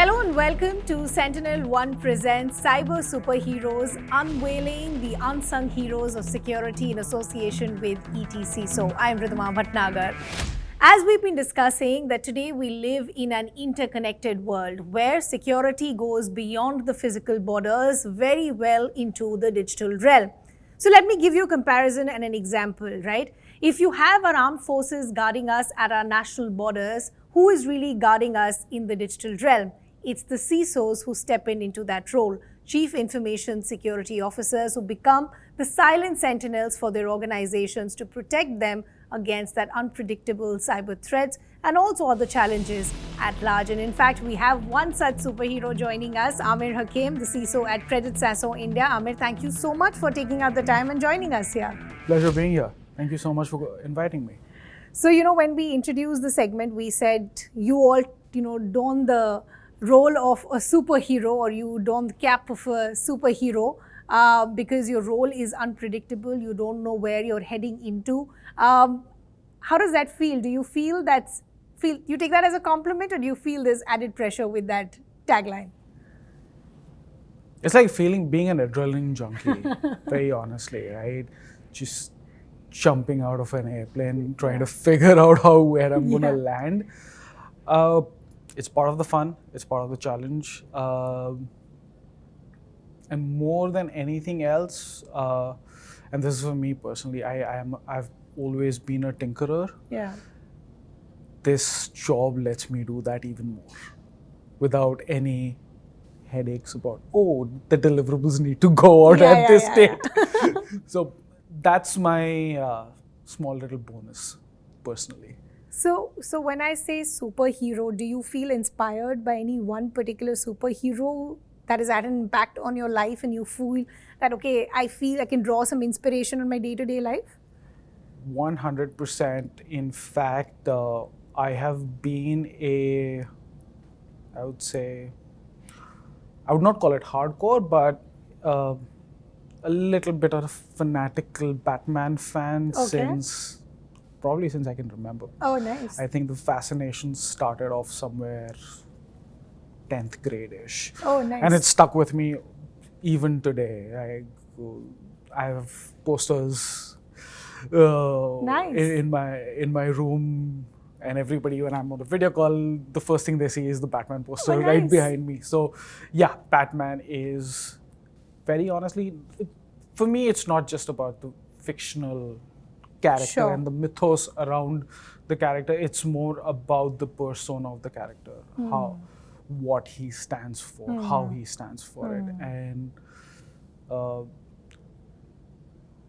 Hello and welcome to SentinelOne presents Cyber Superheroes, unveiling the unsung heroes of security in association with ETCISO. I'm Ridhima Bhatnagar. As we've been discussing that today we live in an interconnected world where security goes beyond the physical borders very well into the digital realm. So let me give you a comparison and an example, right? If you have our armed forces guarding us at our national borders, who is really guarding us in the digital realm? It's the CISOs who step into that role, Chief Information Security Officers who become the silent sentinels for their organizations to protect them against that unpredictable cyber threats and also other challenges at large. And in fact, we have one such superhero joining us, Aamir Hakim, the CISO at ETCISO India. Aamir, thank you so much for taking out the time and joining us here. Pleasure being here. Thank you so much for inviting me. So, when we introduced the segment, we said you all, don the role of a superhero, or you don the cap of a superhero because your role is unpredictable. You don't know where you're heading into. How does that feel? Do you feel you take that as a compliment, or do you feel there's added pressure with that tagline? It's like being an adrenaline junkie, very honestly, right? Just jumping out of an airplane, trying to figure out where I'm going to land. It's part of the fun. It's part of the challenge. And more than anything else, and this is for me personally, I've always been a tinkerer. Yeah. This job lets me do that even more without any headaches about, the deliverables need to go out at this date. So that's my small little bonus personally. So when I say superhero, do you feel inspired by any one particular superhero that has had an impact on your life and you feel that, I feel I can draw some inspiration on my day-to-day life? 100%. In fact, I have been I would not call it hardcore, but a little bit of a fanatical Batman fan since I can remember. Oh, nice. I think the fascination started off somewhere 10th grade-ish. Oh, nice. And it stuck with me even today. I have posters in my room, and everybody, when I'm on a video call, the first thing they see is the Batman poster right behind me. So yeah, Batman is, very honestly, for me, it's not just about the fictional character and the mythos around the character. It's more about the persona of the character, what he stands for, how he stands for it. And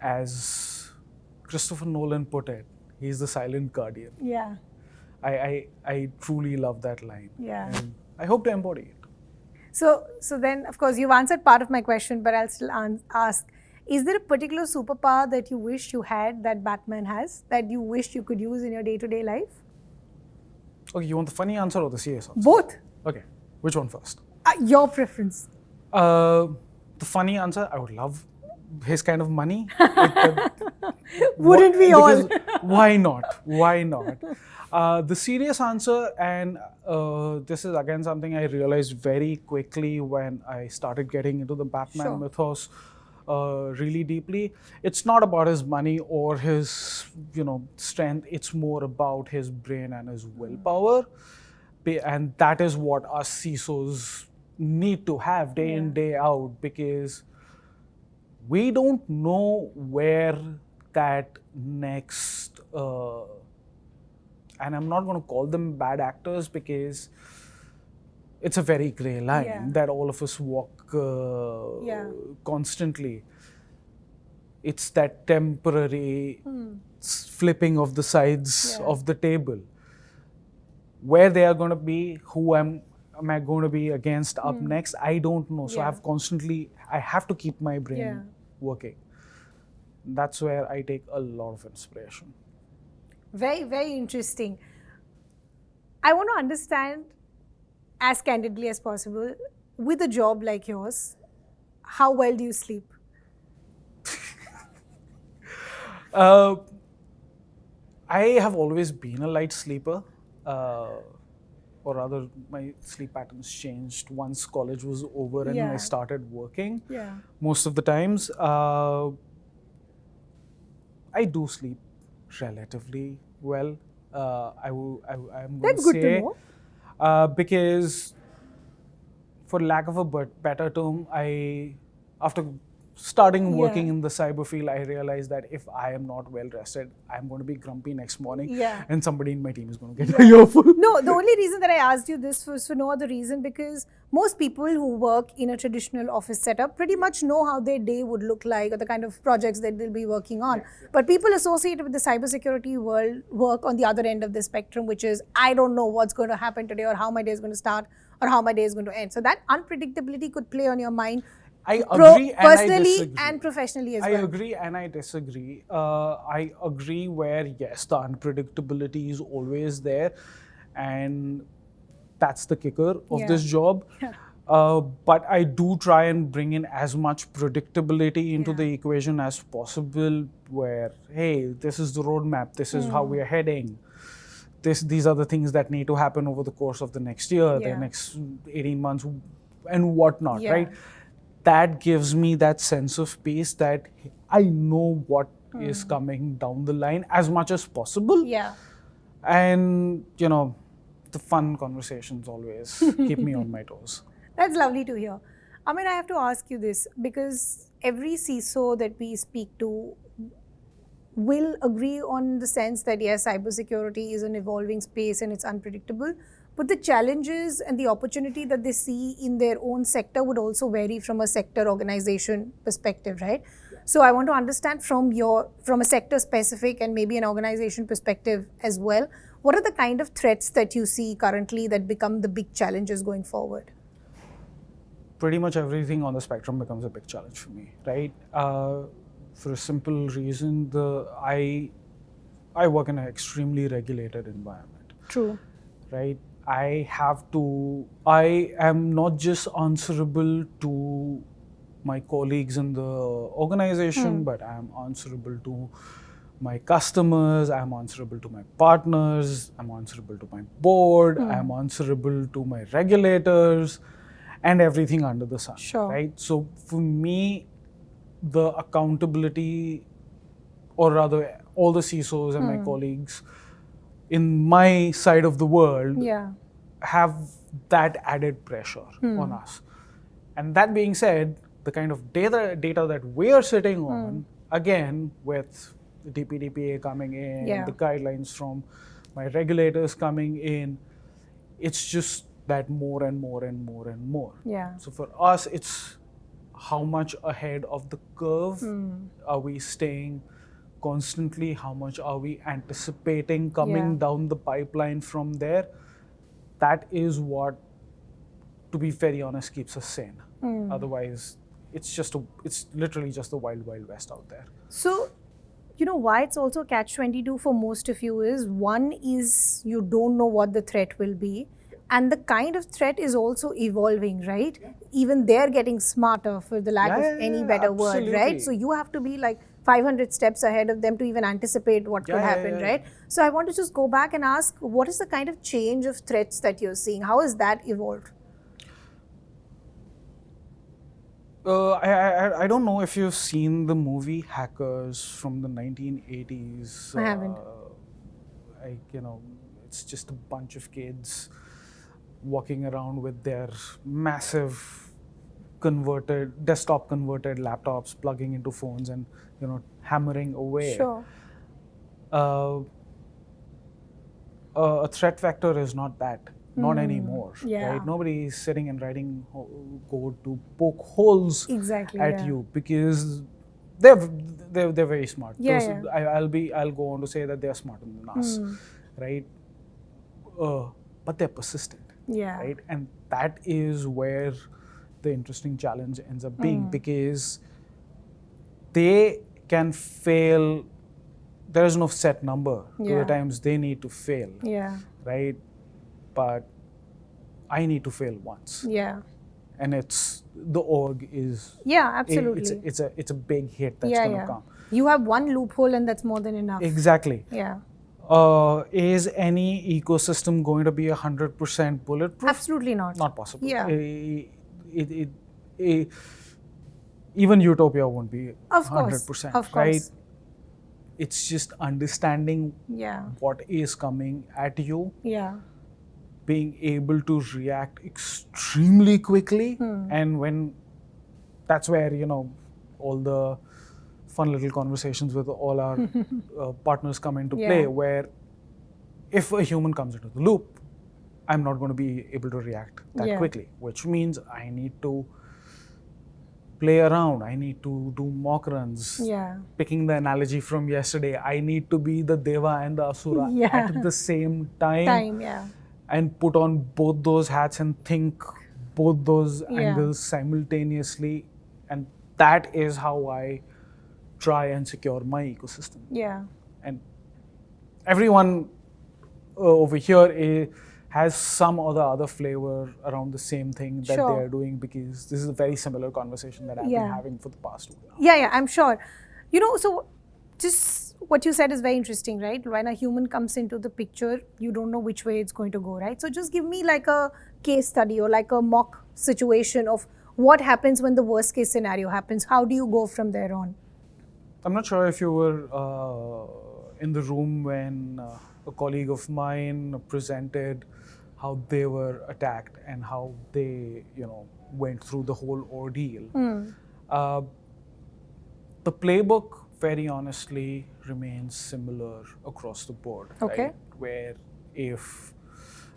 as Christopher Nolan put it, he's the silent guardian. Yeah. I truly love that line. Yeah. And I hope to embody it. So then, of course, you've answered part of my question, but I'll still ask, is there a particular superpower that you wish you had that Batman has, that you wish you could use in your day-to-day life? Okay, you want the funny answer or the serious answer? Both. Okay, which one first? Your preference. The funny answer, I would love his kind of money. Wouldn't we all? Why not? Why not? The serious answer, and this is again something I realized very quickly when I started getting into the Batman mythos really deeply. It's not about his money or his strength. It's more about his brain and his willpower. And that is what us CISOs need to have day in, day out, because we don't know where that next, and I'm not going to call them bad actors because it's a very gray line that all of us walk constantly. It's that temporary flipping of the sides of the table. Where they are going to be, who am I going to be against up next, I don't know. So I have to keep my brain working. That's where I take a lot of inspiration. Very, very interesting. I want to understand as candidly as possible, with a job like yours, how well do you sleep? I have always been a light sleeper. or rather my sleep patterns changed once college was over and Yeah. I started working. Yeah. Most of the times, I do sleep relatively well. I'm going That's to good to say know. because, for lack of a better term, after starting working Yeah. in the cyber field, I realized that if I am not well rested, I'm going to be grumpy next morning, Yeah. and somebody in my team is going to get earful. No, the only reason that I asked you this was for no other reason, because most people who work in a traditional office setup pretty much know how their day would look like or the kind of projects that they'll be working on. But people associated with the cybersecurity world work on the other end of the spectrum, which is, I don't know what's going to happen today or how my day is going to start or how my day is going to end. So that unpredictability could play on your mind I agree and I personally disagree. and professionally as I well. agree and I disagree. I agree where, yes, the unpredictability is always there, and that's the kicker of this job. But I do try and bring in as much predictability into the equation as possible, where, hey, this is the roadmap, this is how we are heading. These are the things that need to happen over the course of the next year, the next 18 months, and whatnot, right? That gives me that sense of peace that I know what is coming down the line as much as possible. Yeah. And, the fun conversations always keep me on my toes. That's lovely to hear. Aamir, I have to ask you this, because every CISO that we speak to will agree on the sense that, yes, cybersecurity is an evolving space and it's unpredictable. But the challenges and the opportunity that they see in their own sector would also vary from a sector organization perspective, right? So I want to understand from a sector specific and maybe an organization perspective as well, what are the kind of threats that you see currently that become the big challenges going forward? Pretty much everything on the spectrum becomes a big challenge for me, right? For a simple reason, I work in an extremely regulated environment. True. Right? I am not just answerable to my colleagues in the organization, but I am answerable to my customers, I'm answerable to my partners, I'm answerable to my board, I'm answerable to my regulators, and everything under the sun. Sure. Right? So for me, the accountability, or rather all the CISOs and my colleagues in my side of the world have that added pressure on us. And that being said, the kind of data that we are sitting on, again, with the DPDPA coming in, the guidelines from my regulators coming in, it's just that more and more and more and more. So for us, it's how much ahead of the curve are we staying constantly, how much are we anticipating coming down the pipeline from there. That is what, to be very honest, keeps us sane. Otherwise, it's literally just the wild, wild west out there. So, why it's also catch-22 for most of you is, one is you don't know what the threat will be, and the kind of threat is also evolving, right? Even they're getting smarter, for the lack of any better word, right? So you have to be like 500 steps ahead of them to even anticipate what could happen, right? So I want to just go back and ask, what is the kind of change of threats that you're seeing? How has that evolved? I don't know if you've seen the movie Hackers from the 1980s. I haven't. It's just a bunch of kids walking around with their massive desktop converted laptops, plugging into phones and, hammering away. Sure. A threat vector is not that. Not anymore, right? Nobody is sitting and writing code to poke holes at you, because they're very smart. I'll go on to say that they're smarter than us, right? But they're persistent, right? And that is where the interesting challenge ends up being, because they can fail. There is no set number to the times they need to fail, right? But I need to fail once. And it's the org is. Absolutely. It's a big hit that's going to come. You have one loophole and that's more than enough. Exactly. Is any ecosystem going to be 100% bulletproof? Absolutely not. Not possible. Yeah. Even utopia won't be Of course. 100%, Of right? course. It's just understanding Yeah. what is coming at you, Yeah. being able to react extremely quickly, and when that's where all the fun little conversations with all our partners come into play, Yeah. where if a human comes into the loop, I'm not going to be able to react that Yeah. quickly, which means I need to play around. I need to do mock runs. Yeah. Picking the analogy from yesterday, I need to be the Deva and the Asura Yeah. at the same time, Yeah. and put on both those hats and think both those Yeah. angles simultaneously. And that is how I try and secure my ecosystem. Yeah. And everyone over here has some or the other flavor around the same thing that Sure. they are doing, because this is a very similar conversation that I've Yeah. been having for the past week. Yeah, I'm sure. So just what you said is very interesting, right? When a human comes into the picture, you don't know which way it's going to go, right? So just give me like a case study or like a mock situation of what happens when the worst case scenario happens. How do you go from there on? I'm not sure if you were in the room when a colleague of mine presented how they were attacked and how they, went through the whole ordeal. The playbook, very honestly, remains similar across the board. Okay. Right? Where if,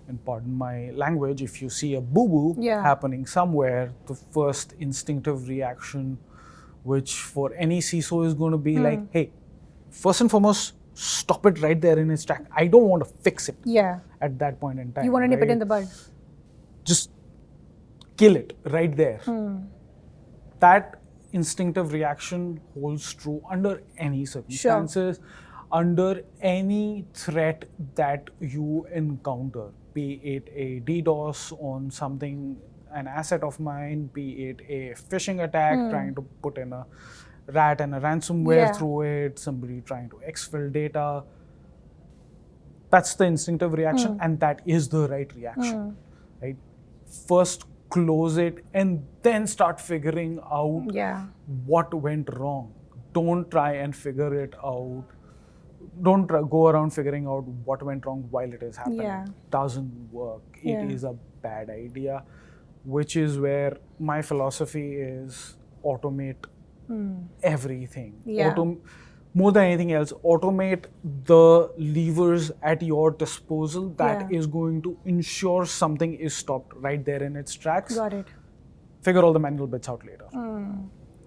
and pardon my language, if you see a boo-boo Yeah. happening somewhere, the first instinctive reaction, which for any CISO is going to be like, hey, first and foremost, stop it right there in its track. I don't want to fix it Yeah. at that point in time. You want to nip it right? in the bud. Just kill it right there. That instinctive reaction holds true under any circumstances, under any threat that you encounter, be it a DDoS on something, an asset of mine, be it a phishing attack, trying to put in a rat and a ransomware Yeah. through it, somebody trying to exfil data. That's the instinctive reaction, and that is the right reaction, right? First, close it, and then start figuring out Yeah. what went wrong. Don't try and figure it out. Don't go around figuring out what went wrong while it is happening. Yeah. Doesn't work. Yeah. It is a bad idea, which is where my philosophy is automate everything. Yeah. More than anything else, automate the levers at your disposal that Yeah. is going to ensure something is stopped right there in its tracks. Got it. Figure all the manual bits out later.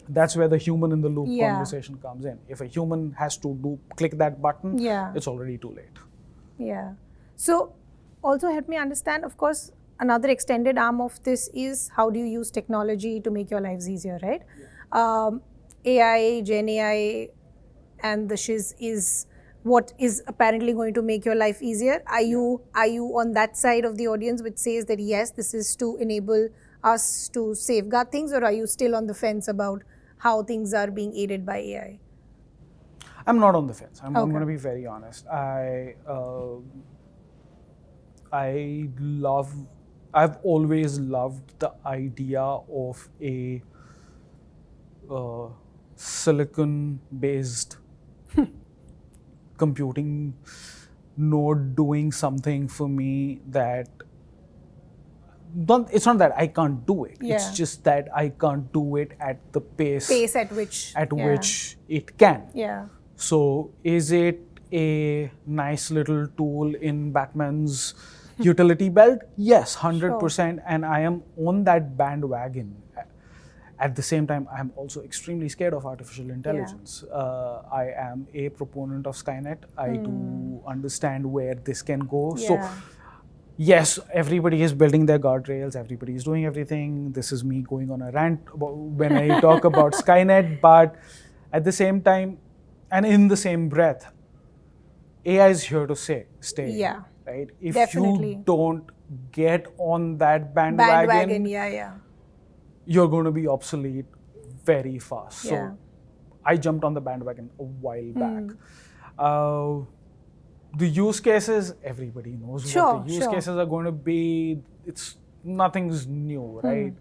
That's where the human in the loop Yeah. conversation comes in. If a human has to click that button, Yeah. it's already too late. Yeah. So also help me understand, of course, another extended arm of this is how do you use technology to make your lives easier, right? AI, Gen AI, and the shiz is what is apparently going to make your life easier. Are you on that side of the audience which says that yes, this is to enable us to safeguard things, or are you still on the fence about how things are being aided by AI? I'm not on the fence. I'm Okay. going to be very honest. I've always loved the idea of a silicon-based computing node doing something for me that it's not that I can't do it. Yeah. It's just that I can't do it at the pace At which which it can. Yeah. So is it a nice little tool in Batman's utility belt? Yes, 100%. And I am on that bandwagon. At the same time, I am also extremely scared of artificial intelligence. I am a proponent of Skynet. I do understand where this can go. Yeah. So yes, everybody is building their guardrails. Everybody is doing everything. This is me going on a rant when I talk about Skynet. But at the same time, and in the same breath, AI is here to stay. Yeah. Right? If Definitely. you don't get on that bandwagon, Yeah. you're going to be obsolete very fast. Yeah. So I jumped on the bandwagon a while back. the use cases, everybody knows what the use cases are going to be. Nothing's new, right?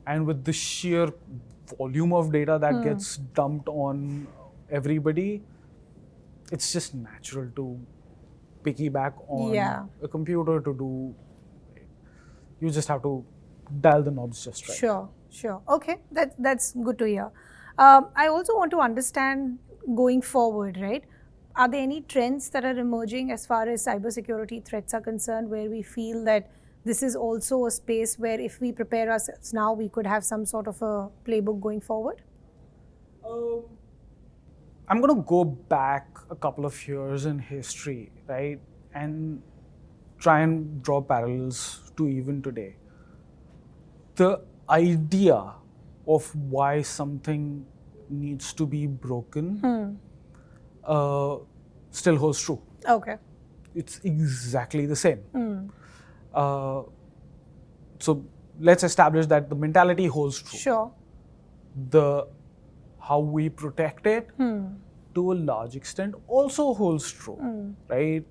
And with the sheer volume of data that gets dumped on everybody, it's just natural to piggyback on a computer to do. You just have to dial the knobs just right. Sure. Okay, that's good to hear. I also want to understand going forward, right? Are there any trends that are emerging as far as cybersecurity threats are concerned, where we feel that this is also a space where if we prepare ourselves now, we could have some sort of a playbook going forward? I'm going to go back a couple of years in history, right? And try and draw parallels to even today. The idea of why something needs to be broken still holds true. Okay. It's exactly the same. So let's establish that the mentality holds true. Sure. How we protect it to a large extent also holds true, right?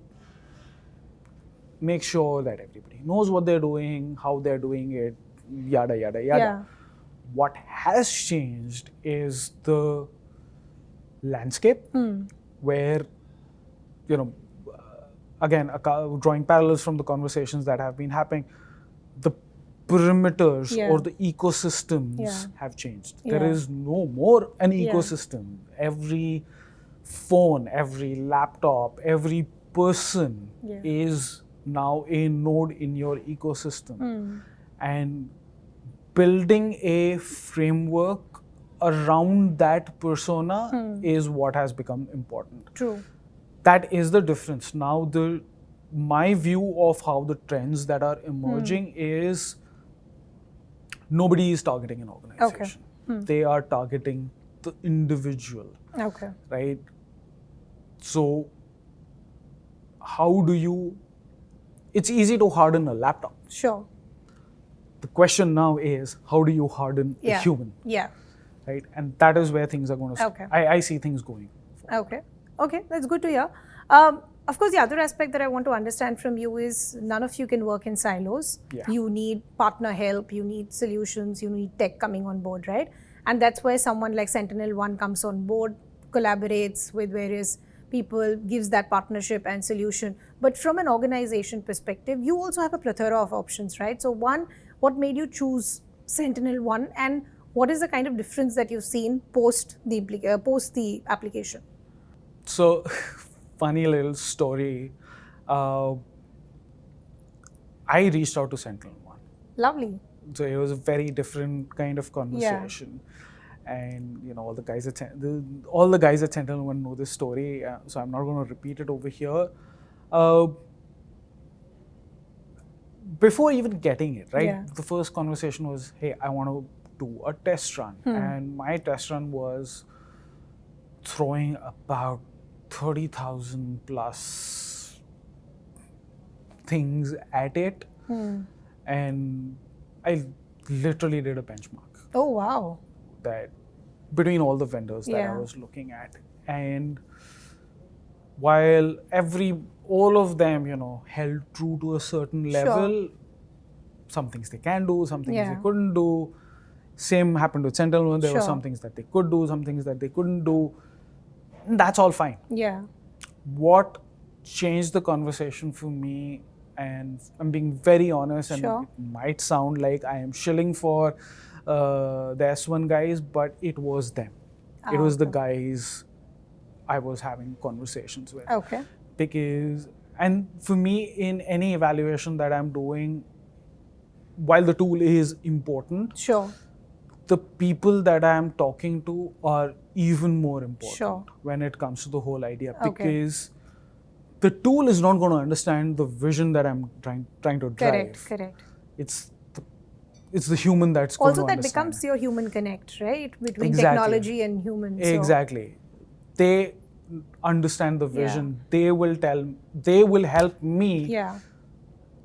Make sure that everybody knows what they're doing, how they're doing it, yada, yada, yada. Yeah. What has changed is the landscape where, again, drawing parallels from the conversations that have been happening, the perimeters or the ecosystems have changed. There is no more an ecosystem. Every phone, every laptop, every person is now a node in your ecosystem. And building a framework around that persona is what has become important. True. That is the difference. Now, my view of how the trends that are emerging is nobody is targeting an organization. They are targeting the individual. Okay. Right? So, how do you... It's easy to harden a laptop. Sure. The question now is, how do you harden a human? Yeah. Right? And that is where things are going to... Okay. I see things going. Okay, that's good to hear. Of course, the other aspect that I want to understand from you is none of you can work in silos. Yeah. You need partner help, you need solutions, you need tech coming on board, right? And that's where someone like SentinelOne comes on board, collaborates with various people, gives that partnership and solution. But from an organization perspective, you also have a plethora of options, right? So one, what made you choose SentinelOne, and what is the kind of difference that you've seen post the application? So, funny little story. I reached out to SentinelOne. Lovely. So it was a very different kind of conversation. And all the guys at SentinelOne know this story, so I'm not going to repeat it over here. Before even getting it, right? The first conversation was, hey, I want to do a test run. And my test run was throwing about 30,000 plus things at it. And I literally did a benchmark. Oh, wow. That between all the vendors that I was looking at. And while all of them, held true to a certain level, some things they can do, some things they couldn't do. Same happened with SentinelOne. There were some things that they could do, some things that they couldn't do. And that's all fine. Yeah. What changed the conversation for me, and I'm being very honest, and it might sound like I am shilling for the S1 guys, but it was them. It was the guys I was having conversations with. Okay. And for me, in any evaluation that I'm doing, while the tool is important, the people that I'm talking to are even more important when it comes to the whole idea, because the tool is not going to understand the vision that I'm trying to drive. Correct. It's the human that's going to understand. Also, that becomes your human connect, right? Between technology and humans. Exactly. They understand the vision. They will help me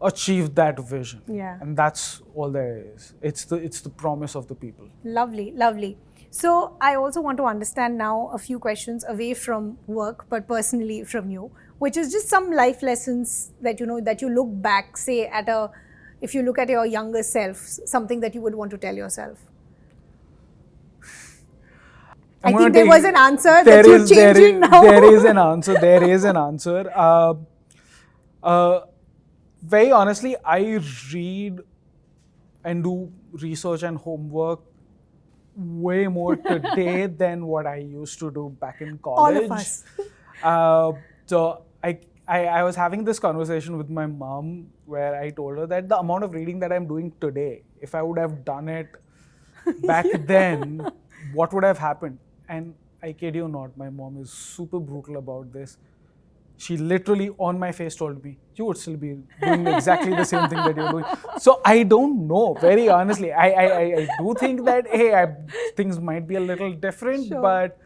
achieve that vision. And that's all there is. It's the promise of the people. Lovely. So I also want to understand now a few questions away from work, but personally from you. which is just some life lessons that that you look back, say if you look at your younger self, something that you would want to tell yourself. I think there was an answer that you're changing now. There is an answer. There is an answer. Very honestly, I read and do research and homework way more today than what I used to do back in college. All of us. So I was having this conversation with my mom where I told her that the amount of reading that I'm doing today, if I would have done it back then, what would have happened? And I kid you not, my mom is super brutal about this. She literally on my face told me, you would still be doing exactly the same thing that you're doing. So I don't know, very honestly. I do think that, hey, things might be a little different, Sure. but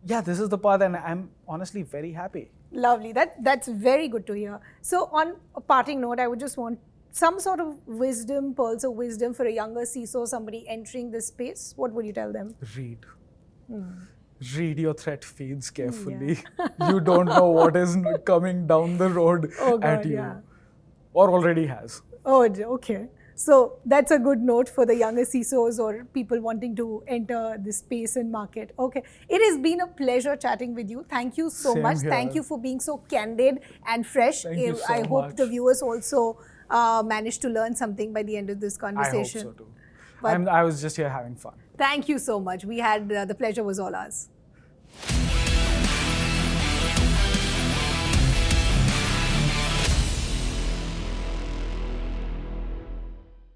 yeah, this is the path and I'm honestly very happy. Lovely. That's very good to hear. So on a parting note, I would just want some sort of wisdom, pearls of wisdom for a younger CISO, somebody entering this space. What would you tell them? Read. Read your threat feeds carefully. Yeah. You don't know what is coming down the road at you. Yeah. Or already has. Oh, okay. So that's a good note for the younger CISOs or people wanting to enter this space and market. Okay. It has been a pleasure chatting with you. Thank you so much. Here. Thank you for being so candid and fresh. Thank you so I much. hope the viewers also managed to learn something by the end of this conversation. I hope so too. I was just here having fun. Thank you so much. We had the pleasure was all ours.